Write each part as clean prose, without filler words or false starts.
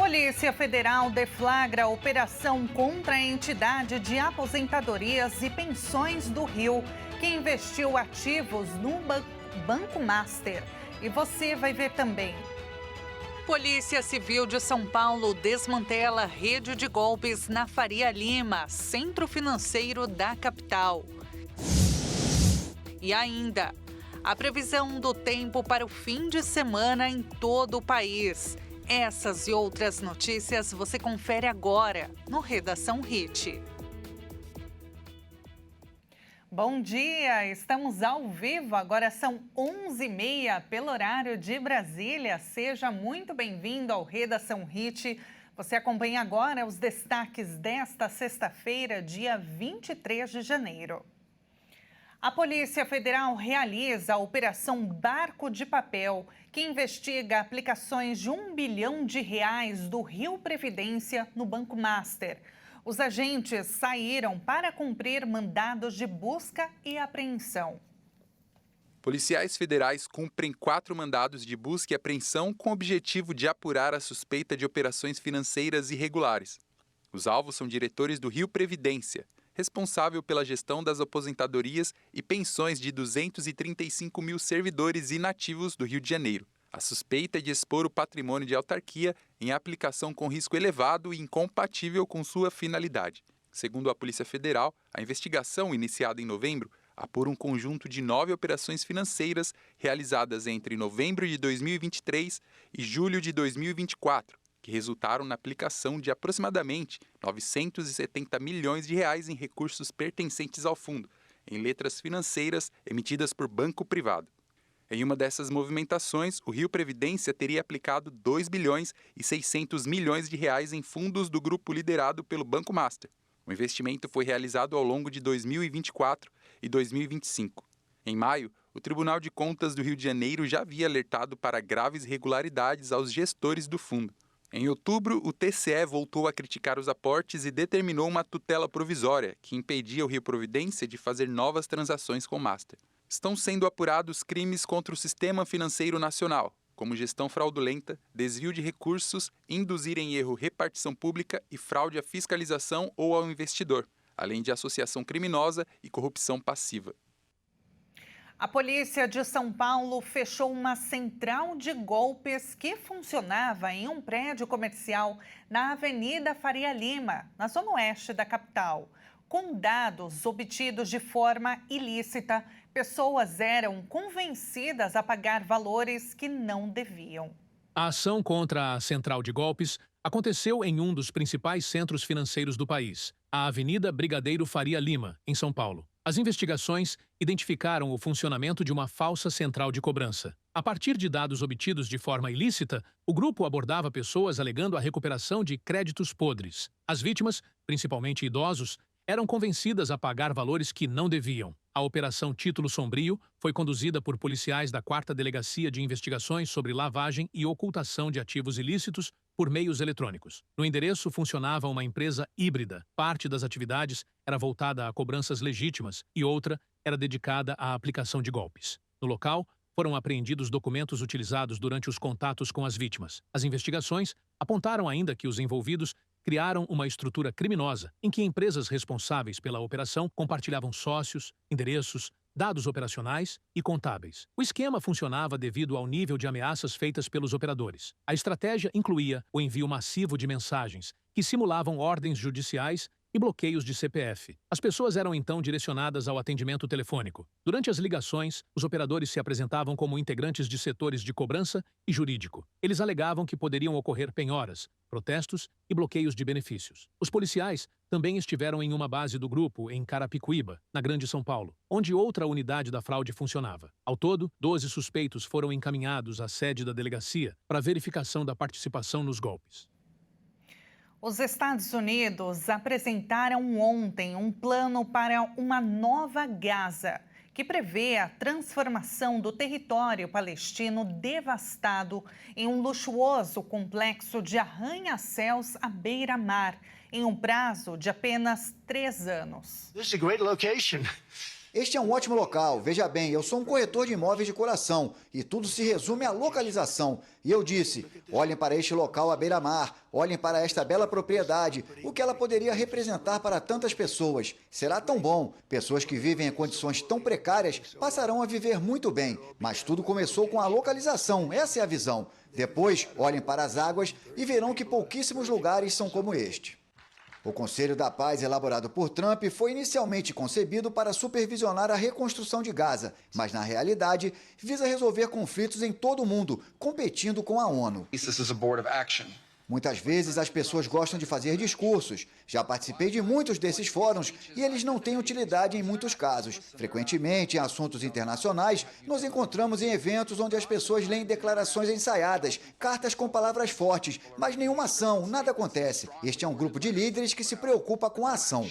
Polícia Federal deflagra a operação contra a entidade de aposentadorias e pensões do Rio, que investiu ativos no Banco Master. E você vai ver também. Polícia Civil de São Paulo desmantela rede de golpes na Faria Lima, centro financeiro da capital. E ainda, a previsão do tempo para o fim de semana em todo o país. Essas e outras notícias você confere agora no Redação Hit. Bom dia, estamos ao vivo, agora são 11h30 pelo horário de Brasília. Seja muito bem-vindo ao Redação Hit. Você acompanha agora os destaques desta sexta-feira, dia 23 de janeiro. A Polícia Federal realiza a Operação Barco de Papel, que investiga aplicações de R$1 bilhão do Rio Previdência no Banco Master. Os agentes saíram para cumprir mandados de busca e apreensão. Policiais federais cumprem 4 mandados de busca e apreensão com o objetivo de apurar a suspeita de operações financeiras irregulares. Os alvos são diretores do Rio Previdência, responsável pela gestão das aposentadorias e pensões de 235 mil servidores inativos do Rio de Janeiro. A suspeita é de expor o patrimônio de autarquia em aplicação com risco elevado e incompatível com sua finalidade. Segundo a Polícia Federal, a investigação, iniciada em novembro, apura um conjunto de 9 operações financeiras realizadas entre novembro de 2023 e julho de 2024, que resultaram na aplicação de aproximadamente R$970 milhões em recursos pertencentes ao fundo, em letras financeiras emitidas por banco privado. Em uma dessas movimentações, o Rio Previdência teria aplicado R$2 bilhões e 600 milhões em fundos do grupo liderado pelo Banco Master. O investimento foi realizado ao longo de 2024 e 2025. Em maio, o Tribunal de Contas do Rio de Janeiro já havia alertado para graves irregularidades aos gestores do fundo. Em outubro, o TCE voltou a criticar os aportes e determinou uma tutela provisória que impedia o Rio Providência de fazer novas transações com o Master. Estão sendo apurados crimes contra o sistema financeiro nacional, como gestão fraudulenta, desvio de recursos, induzir em erro repartição pública e fraude à fiscalização ou ao investidor, além de associação criminosa e corrupção passiva. A Polícia de São Paulo fechou uma central de golpes que funcionava em um prédio comercial na Avenida Faria Lima, na zona oeste da capital. Com dados obtidos de forma ilícita, pessoas eram convencidas a pagar valores que não deviam. A ação contra a central de golpes aconteceu em um dos principais centros financeiros do país, a Avenida Brigadeiro Faria Lima, em São Paulo. As investigações identificaram o funcionamento de uma falsa central de cobrança. A partir de dados obtidos de forma ilícita, o grupo abordava pessoas alegando a recuperação de créditos podres. As vítimas, principalmente idosos, eram convencidas a pagar valores que não deviam. A Operação Título Sombrio foi conduzida por policiais da 4ª Delegacia de Investigações sobre Lavagem e Ocultação de Ativos Ilícitos por meios eletrônicos. No endereço funcionava uma empresa híbrida. Parte das atividades era voltada a cobranças legítimas e outra era dedicada à aplicação de golpes. No local, foram apreendidos documentos utilizados durante os contatos com as vítimas. As investigações apontaram ainda que os envolvidos criaram uma estrutura criminosa em que empresas responsáveis pela operação compartilhavam sócios, endereços, dados operacionais e contábeis. O esquema funcionava devido ao nível de ameaças feitas pelos operadores. A estratégia incluía o envio massivo de mensagens que simulavam ordens judiciais e bloqueios de CPF. As pessoas eram então direcionadas ao atendimento telefônico. Durante as ligações, os operadores se apresentavam como integrantes de setores de cobrança e jurídico. Eles alegavam que poderiam ocorrer penhoras, protestos e bloqueios de benefícios. Os policiais também estiveram em uma base do grupo em Carapicuíba, na Grande São Paulo, onde outra unidade da fraude funcionava. Ao todo, 12 suspeitos foram encaminhados à sede da delegacia para verificação da participação nos golpes. Os Estados Unidos apresentaram ontem um plano para uma nova Gaza, que prevê a transformação do território palestino devastado em um luxuoso complexo de arranha-céus à beira-mar, em um prazo de apenas 3 anos. This is a great location. Este é um ótimo local. Veja bem, eu sou um corretor de imóveis de coração e tudo se resume à localização. E eu disse, olhem para este local à beira-mar, olhem para esta bela propriedade, o que ela poderia representar para tantas pessoas. Será tão bom. Pessoas que vivem em condições tão precárias passarão a viver muito bem. Mas tudo começou com a localização, essa é a visão. Depois, olhem para as águas e verão que pouquíssimos lugares são como este. O Conselho da Paz, elaborado por Trump, foi inicialmente concebido para supervisionar a reconstrução de Gaza, mas, na realidade, visa resolver conflitos em todo o mundo, competindo com a ONU. Muitas vezes as pessoas gostam de fazer discursos. Já participei de muitos desses fóruns e eles não têm utilidade em muitos casos. Frequentemente, em assuntos internacionais, nos encontramos em eventos onde as pessoas leem declarações ensaiadas, cartas com palavras fortes, mas nenhuma ação, nada acontece. Este é um grupo de líderes que se preocupa com a ação.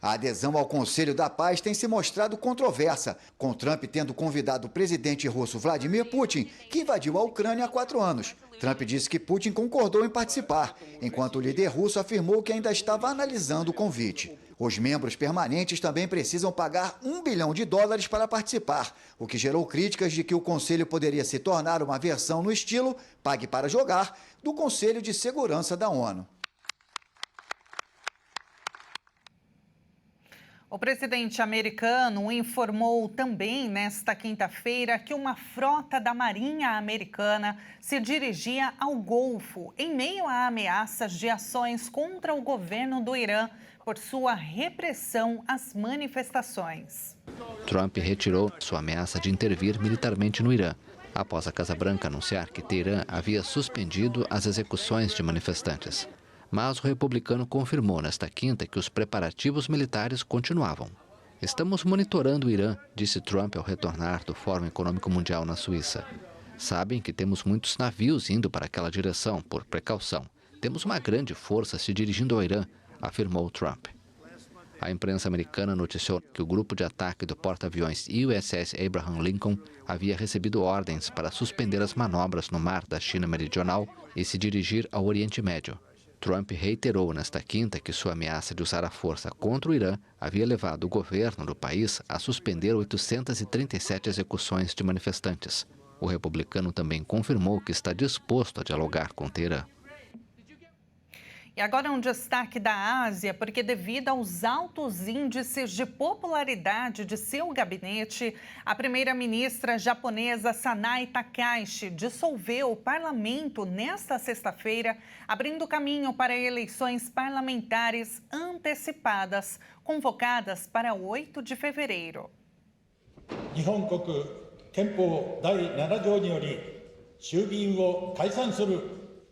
A adesão ao Conselho da Paz tem se mostrado controversa, com Trump tendo convidado o presidente russo Vladimir Putin, que invadiu a Ucrânia há 4 anos. Trump disse que Putin concordou em participar, enquanto o líder russo afirmou que ainda estava analisando o convite. Os membros permanentes também precisam pagar $1 bilhão para participar, o que gerou críticas de que o Conselho poderia se tornar uma versão no estilo Pague para Jogar do Conselho de Segurança da ONU. O presidente americano informou também nesta quinta-feira que uma frota da Marinha Americana se dirigia ao Golfo em meio a ameaças de ações contra o governo do Irã por sua repressão às manifestações. Trump retirou sua ameaça de intervir militarmente no Irã, após a Casa Branca anunciar que Teherã havia suspendido as execuções de manifestantes. Mas o republicano confirmou nesta quinta que os preparativos militares continuavam. Estamos monitorando o Irã, disse Trump ao retornar do Fórum Econômico Mundial na Suíça. Sabem que temos muitos navios indo para aquela direção, por precaução. Temos uma grande força se dirigindo ao Irã, afirmou Trump. A imprensa americana noticiou que o grupo de ataque do porta-aviões USS Abraham Lincoln havia recebido ordens para suspender as manobras no mar da China Meridional e se dirigir ao Oriente Médio. Trump reiterou nesta quinta que sua ameaça de usar a força contra o Irã havia levado o governo do país a suspender 837 execuções de manifestantes. O republicano também confirmou que está disposto a dialogar com Teherã. E agora um destaque da Ásia, porque devido aos altos índices de popularidade de seu gabinete, a primeira-ministra japonesa Sanai Takaichi dissolveu o parlamento nesta sexta-feira, abrindo caminho para eleições parlamentares antecipadas, convocadas para 8 de fevereiro.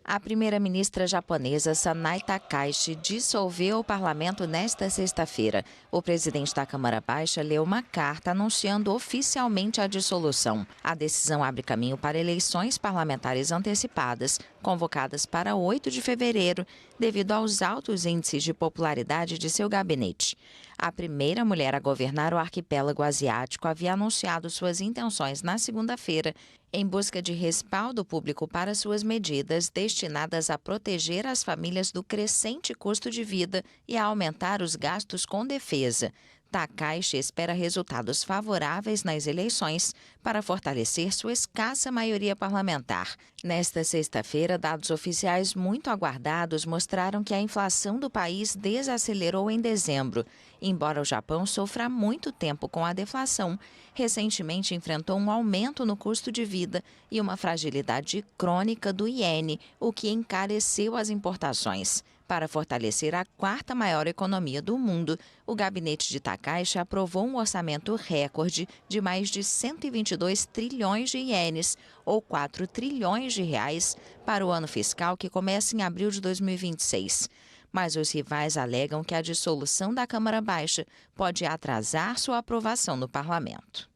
A primeira-ministra japonesa Sanai Takaichi dissolveu o parlamento nesta sexta-feira. O presidente da Câmara Baixa leu uma carta anunciando oficialmente a dissolução. A decisão abre caminho para eleições parlamentares antecipadas, convocadas para 8 de fevereiro, devido aos altos índices de popularidade de seu gabinete. A primeira mulher a governar o arquipélago asiático havia anunciado suas intenções na segunda-feira em busca de respaldo público para suas medidas destinadas a proteger as famílias do crescente custo de vida e a aumentar os gastos com defesa. Takaichi espera resultados favoráveis nas eleições para fortalecer sua escassa maioria parlamentar. Nesta sexta-feira, dados oficiais muito aguardados mostraram que a inflação do país desacelerou em dezembro. Embora o Japão sofra há muito tempo com a deflação, recentemente enfrentou um aumento no custo de vida e uma fragilidade crônica do iene, o que encareceu as importações. Para fortalecer a quarta maior economia do mundo, o gabinete de Takaichi aprovou um orçamento recorde de mais de 122 trilhões de ienes, ou 4 trilhões de reais, para o ano fiscal que começa em abril de 2026. Mas os rivais alegam que a dissolução da Câmara Baixa pode atrasar sua aprovação no parlamento.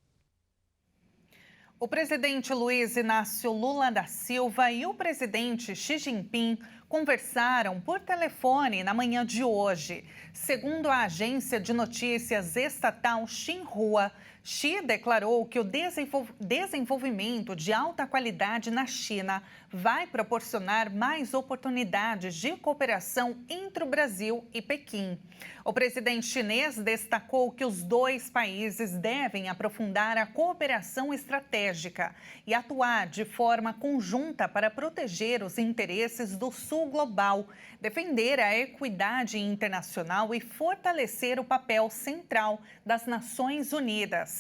O presidente Luiz Inácio Lula da Silva e o presidente Xi Jinping conversaram por telefone na manhã de hoje. Segundo a agência de notícias estatal Xinhua, Xi declarou que o desenvolvimento de alta qualidade na China vai proporcionar mais oportunidades de cooperação entre o Brasil e Pequim. O presidente chinês destacou que os dois países devem aprofundar a cooperação estratégica e atuar de forma conjunta para proteger os interesses do Sul global, defender a equidade internacional e fortalecer o papel central das Nações Unidas.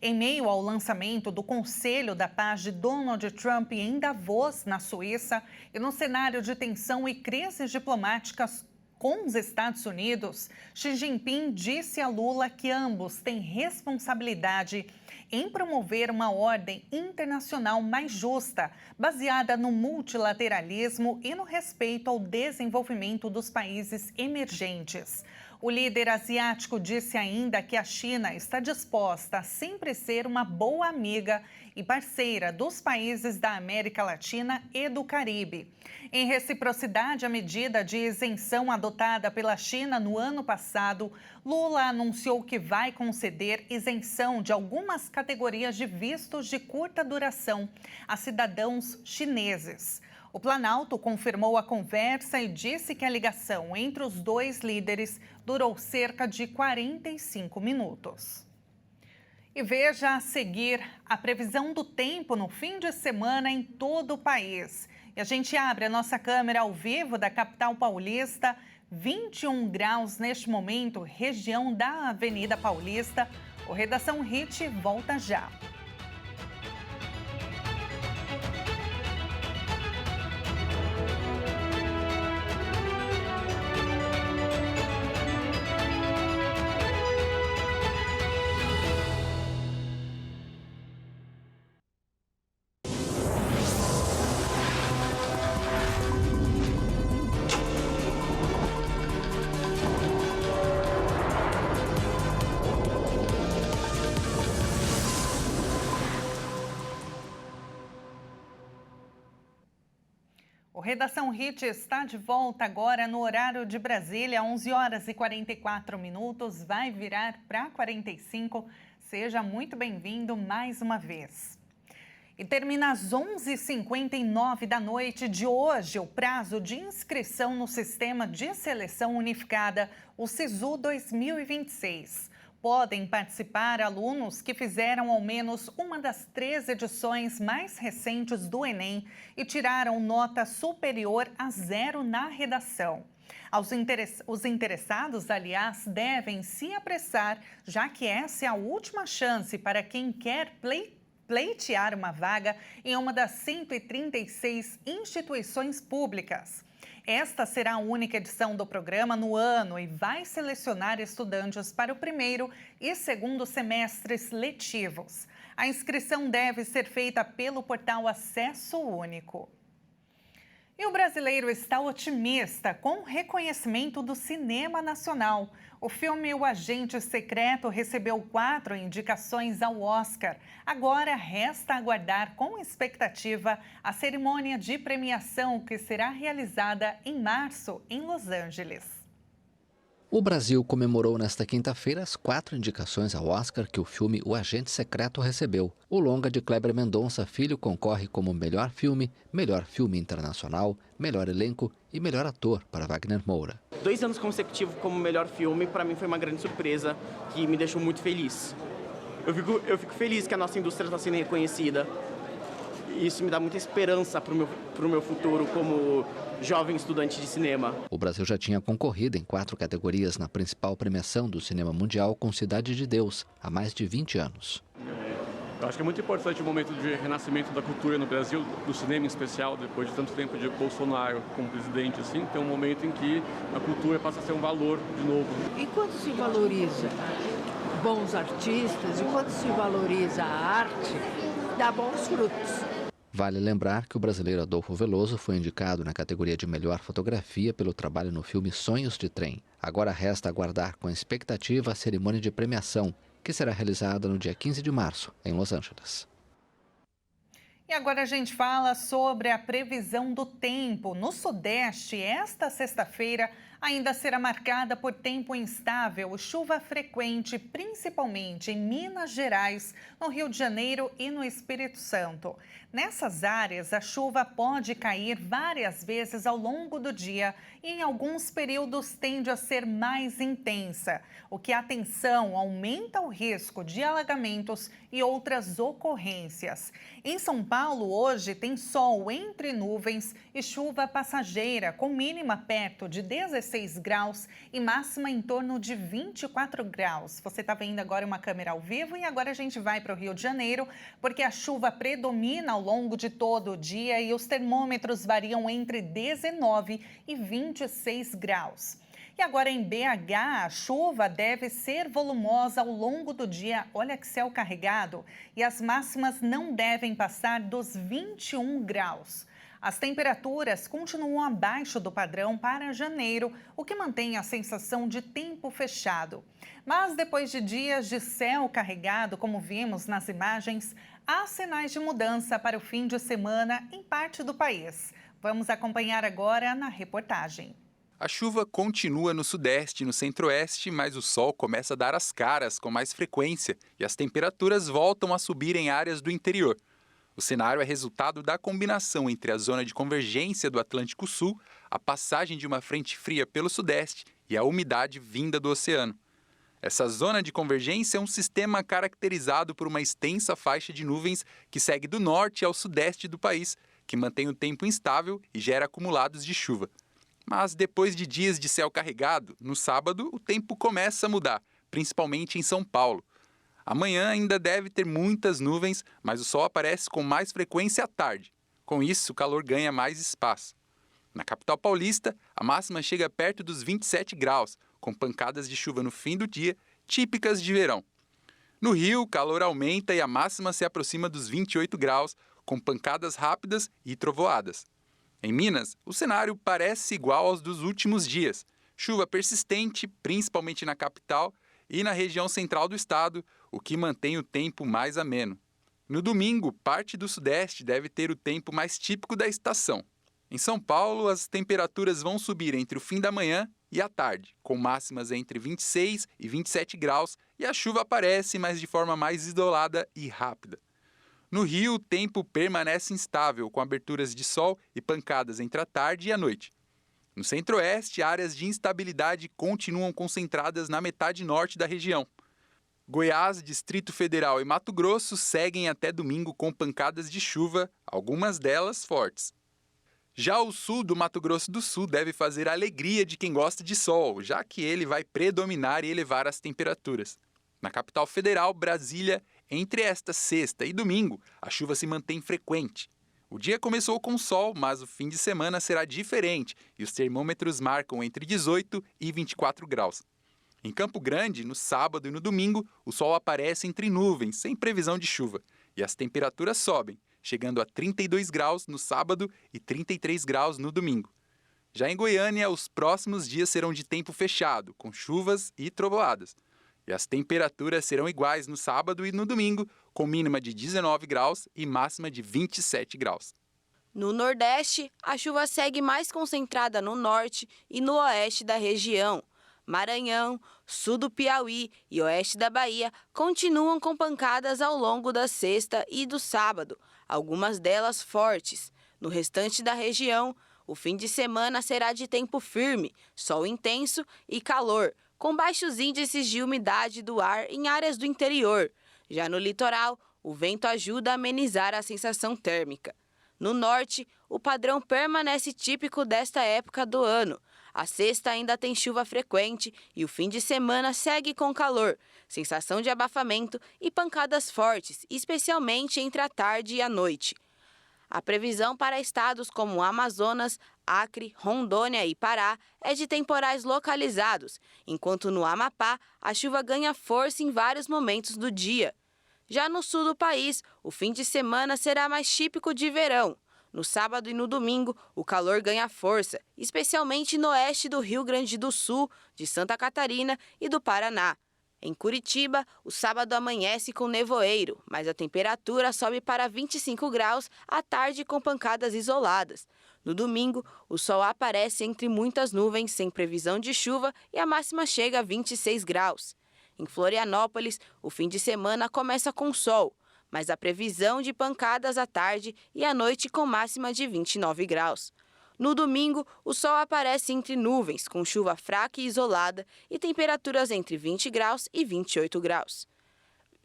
Em meio ao lançamento do Conselho da Paz de Donald Trump em Davos, na Suíça, e no cenário de tensão e crises diplomáticas com os Estados Unidos, Xi Jinping disse a Lula que ambos têm responsabilidade em promover uma ordem internacional mais justa, baseada no multilateralismo e no respeito ao desenvolvimento dos países emergentes. O líder asiático disse ainda que a China está disposta a sempre ser uma boa amiga e parceira dos países da América Latina e do Caribe. Em reciprocidade à medida de isenção adotada pela China no ano passado, Lula anunciou que vai conceder isenção de algumas categorias de vistos de curta duração a cidadãos chineses. O Planalto confirmou a conversa e disse que a ligação entre os dois líderes durou cerca de 45 minutos. E veja a seguir a previsão do tempo no fim de semana em todo o país. E a gente abre a nossa câmera ao vivo da capital paulista, 21 graus neste momento, região da Avenida Paulista. O Redação Hit volta já. O Redação Hit está de volta agora no horário de Brasília, 11 horas e 44 minutos, vai virar para 45. Seja muito bem-vindo mais uma vez. E termina às 11h59 da noite de hoje o prazo de inscrição no Sistema de Seleção Unificada, o SISU 2026. Podem participar alunos que fizeram ao menos uma das 3 edições mais recentes do Enem e tiraram nota superior a 0 na redação. Os interessados, aliás, devem se apressar, já que essa é a última chance para quem quer pleitear uma vaga em uma das 136 instituições públicas. Esta será a única edição do programa no ano e vai selecionar estudantes para o primeiro e segundo semestres letivos. A inscrição deve ser feita pelo portal Acesso Único. E o brasileiro está otimista com o reconhecimento do cinema nacional. O filme O Agente Secreto recebeu 4 indicações ao Oscar. Agora resta aguardar com expectativa a cerimônia de premiação que será realizada em março em Los Angeles. O Brasil comemorou nesta quinta-feira as 4 indicações ao Oscar que o filme O Agente Secreto recebeu. O longa de Kleber Mendonça Filho concorre como melhor filme internacional, melhor elenco e melhor ator para Wagner Moura. 2 anos consecutivos como melhor filme, para mim foi uma grande surpresa que me deixou muito feliz. Eu fico feliz que a nossa indústria está sendo reconhecida. Isso me dá muita esperança para o meu futuro como jovem estudante de cinema. O Brasil já tinha concorrido em 4 categorias na principal premiação do cinema mundial com Cidade de Deus, há mais de 20 anos. Eu acho que é muito importante o momento de renascimento da cultura no Brasil, do cinema em especial, depois de tanto tempo de Bolsonaro como presidente, assim, tem um momento em que a cultura passa a ser um valor de novo. E quando se valoriza bons artistas, e quando se valoriza a arte, dá bons frutos. Vale lembrar que o brasileiro Adolfo Veloso foi indicado na categoria de melhor fotografia pelo trabalho no filme Sonhos de Trem. Agora resta aguardar com expectativa a cerimônia de premiação, que será realizada no dia 15 de março, em Los Angeles. E agora a gente fala sobre a previsão do tempo. No Sudeste, esta sexta-feira, Ainda será marcada por tempo instável, chuva frequente, principalmente em Minas Gerais, no Rio de Janeiro e no Espírito Santo. Nessas áreas, a chuva pode cair várias vezes ao longo do dia e em alguns períodos tende a ser mais intensa, o que, atenção, aumenta o risco de alagamentos e outras ocorrências. Em São Paulo, hoje tem sol entre nuvens e chuva passageira, com mínima perto de 16 graus e máxima em torno de 24 graus. Você está vendo agora uma câmera ao vivo e agora a gente vai para o Rio de Janeiro, porque a chuva predomina ao longo de todo o dia e os termômetros variam entre 19 e 26 graus. E agora em BH, a chuva deve ser volumosa ao longo do dia. Olha que céu carregado. E as máximas não devem passar dos 21 graus. As temperaturas continuam abaixo do padrão para janeiro, o que mantém a sensação de tempo fechado. Mas depois de dias de céu carregado, como vimos nas imagens, há sinais de mudança para o fim de semana em parte do país. Vamos acompanhar agora na reportagem. A chuva continua no sudeste e no centro-oeste, mas o sol começa a dar as caras com mais frequência e as temperaturas voltam a subir em áreas do interior. O cenário é resultado da combinação entre a zona de convergência do Atlântico Sul, a passagem de uma frente fria pelo sudeste e a umidade vinda do oceano. Essa zona de convergência é um sistema caracterizado por uma extensa faixa de nuvens que segue do norte ao sudeste do país, que mantém o tempo instável e gera acumulados de chuva. Mas depois de dias de céu carregado, no sábado o tempo começa a mudar, principalmente em São Paulo. Amanhã ainda deve ter muitas nuvens, mas o sol aparece com mais frequência à tarde. Com isso, o calor ganha mais espaço. Na capital paulista, a máxima chega perto dos 27 graus, com pancadas de chuva no fim do dia, típicas de verão. No Rio, o calor aumenta e a máxima se aproxima dos 28 graus, com pancadas rápidas e trovoadas. Em Minas, o cenário parece igual aos dos últimos dias. Chuva persistente, principalmente na capital e na região central do estado, o que mantém o tempo mais ameno. No domingo, parte do sudeste deve ter o tempo mais típico da estação. Em São Paulo, as temperaturas vão subir entre o fim da manhã e a tarde, com máximas entre 26 e 27 graus, e a chuva aparece, mas de forma mais isolada e rápida. No Rio, o tempo permanece instável, com aberturas de sol e pancadas entre a tarde e a noite. No centro-oeste, áreas de instabilidade continuam concentradas na metade norte da região. Goiás, Distrito Federal e Mato Grosso seguem até domingo com pancadas de chuva, algumas delas fortes. Já o sul do Mato Grosso do Sul deve fazer a alegria de quem gosta de sol, já que ele vai predominar e elevar as temperaturas. Na capital federal, Brasília, entre esta sexta e domingo, a chuva se mantém frequente. O dia começou com sol, mas o fim de semana será diferente e os termômetros marcam entre 18 e 24 graus. Em Campo Grande, no sábado e no domingo, o sol aparece entre nuvens, sem previsão de chuva, e as temperaturas sobem, chegando a 32 graus no sábado e 33 graus no domingo. Já em Goiânia, os próximos dias serão de tempo fechado, com chuvas e trovoadas. E as temperaturas serão iguais no sábado e no domingo, com mínima de 19 graus e máxima de 27 graus. No Nordeste, a chuva segue mais concentrada no norte e no oeste da região. Maranhão, sul do Piauí e oeste da Bahia continuam com pancadas ao longo da sexta e do sábado, algumas delas fortes. No restante da região, o fim de semana será de tempo firme, sol intenso e calor, com baixos índices de umidade do ar em áreas do interior. Já no litoral, o vento ajuda a amenizar a sensação térmica. No norte, o padrão permanece típico desta época do ano. A sexta ainda tem chuva frequente e o fim de semana segue com calor, sensação de abafamento e pancadas fortes, especialmente entre a tarde e a noite. A previsão para estados como Amazonas, Acre, Rondônia e Pará é de temporais localizados, enquanto no Amapá a chuva ganha força em vários momentos do dia. Já no sul do país, o fim de semana será mais típico de verão. No sábado e no domingo, o calor ganha força, especialmente no oeste do Rio Grande do Sul, de Santa Catarina e do Paraná. Em Curitiba, o sábado amanhece com nevoeiro, mas a temperatura sobe para 25 graus à tarde com pancadas isoladas. No domingo, o sol aparece entre muitas nuvens, sem previsão de chuva, e a máxima chega a 26 graus. Em Florianópolis, o fim de semana começa com sol, mas a previsão de pancadas à tarde e à noite com máxima de 29 graus. No domingo, o sol aparece entre nuvens, com chuva fraca e isolada, e temperaturas entre 20 graus e 28 graus.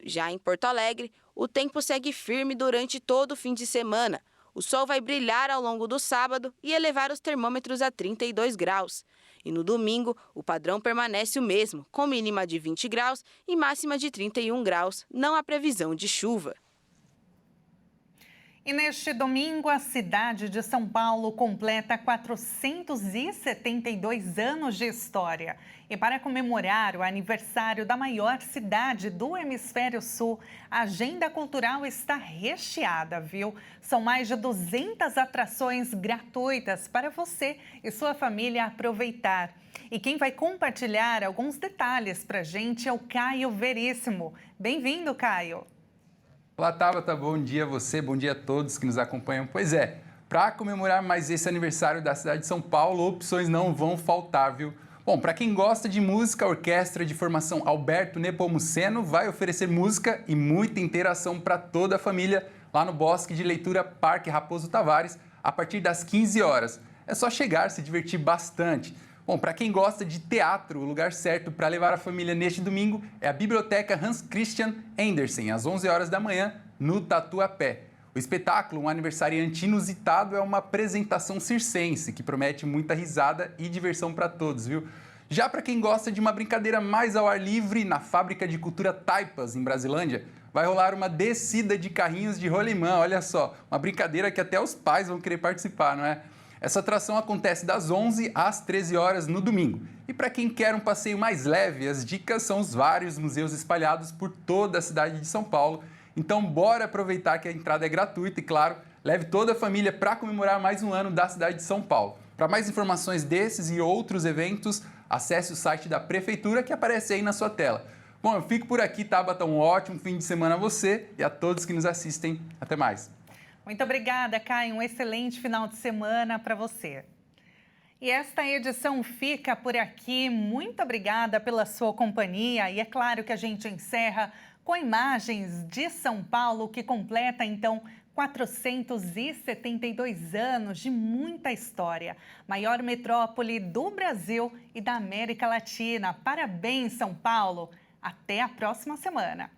Já em Porto Alegre, o tempo segue firme durante todo o fim de semana. O sol vai brilhar ao longo do sábado e elevar os termômetros a 32 graus. E no domingo, o padrão permanece o mesmo, com mínima de 20 graus e máxima de 31 graus. Não há previsão de chuva. E neste domingo, a cidade de São Paulo completa 472 anos de história. E para comemorar o aniversário da maior cidade do Hemisfério Sul, a agenda cultural está recheada, viu? São mais de 200 atrações gratuitas para você e sua família aproveitar. E quem vai compartilhar alguns detalhes para a gente é o Caio Veríssimo. Bem-vindo, Caio! Olá, Tabata, bom dia a você, bom dia a todos que nos acompanham. Pois é, para comemorar mais esse aniversário da cidade de São Paulo, opções não vão faltar, viu? Bom, para quem gosta de música, a Orquestra de Formação Alberto Nepomuceno vai oferecer música e muita interação para toda a família lá no Bosque de Leitura Parque Raposo Tavares, a partir das 15 horas. É só chegar, se divertir bastante. Bom, para quem gosta de teatro, o lugar certo para levar a família neste domingo é a Biblioteca Hans Christian Andersen, às 11 horas da manhã, no Tatuapé. O espetáculo, um aniversariante inusitado, é uma apresentação circense, que promete muita risada e diversão para todos, viu? Já para quem gosta de uma brincadeira mais ao ar livre, na Fábrica de Cultura Taipas, em Brasilândia, vai rolar uma descida de carrinhos de rolimã, olha só, uma brincadeira que até os pais vão querer participar, não é? Essa atração acontece das 11 às 13 horas no domingo. E para quem quer um passeio mais leve, as dicas são os vários museus espalhados por toda a cidade de São Paulo. Então, bora aproveitar que a entrada é gratuita e, claro, leve toda a família para comemorar mais um ano da cidade de São Paulo. Para mais informações desses e outros eventos, acesse o site da Prefeitura que aparece aí na sua tela. Bom, eu fico por aqui, Tabata. Um ótimo fim de semana a você e a todos que nos assistem. Até mais. Muito obrigada, Caio. Um excelente final de semana para você. E esta edição fica por aqui. Muito obrigada pela sua companhia. E é claro que a gente encerra com imagens de São Paulo, que completa, então, 472 anos de muita história. Maior metrópole do Brasil e da América Latina. Parabéns, São Paulo. Até a próxima semana.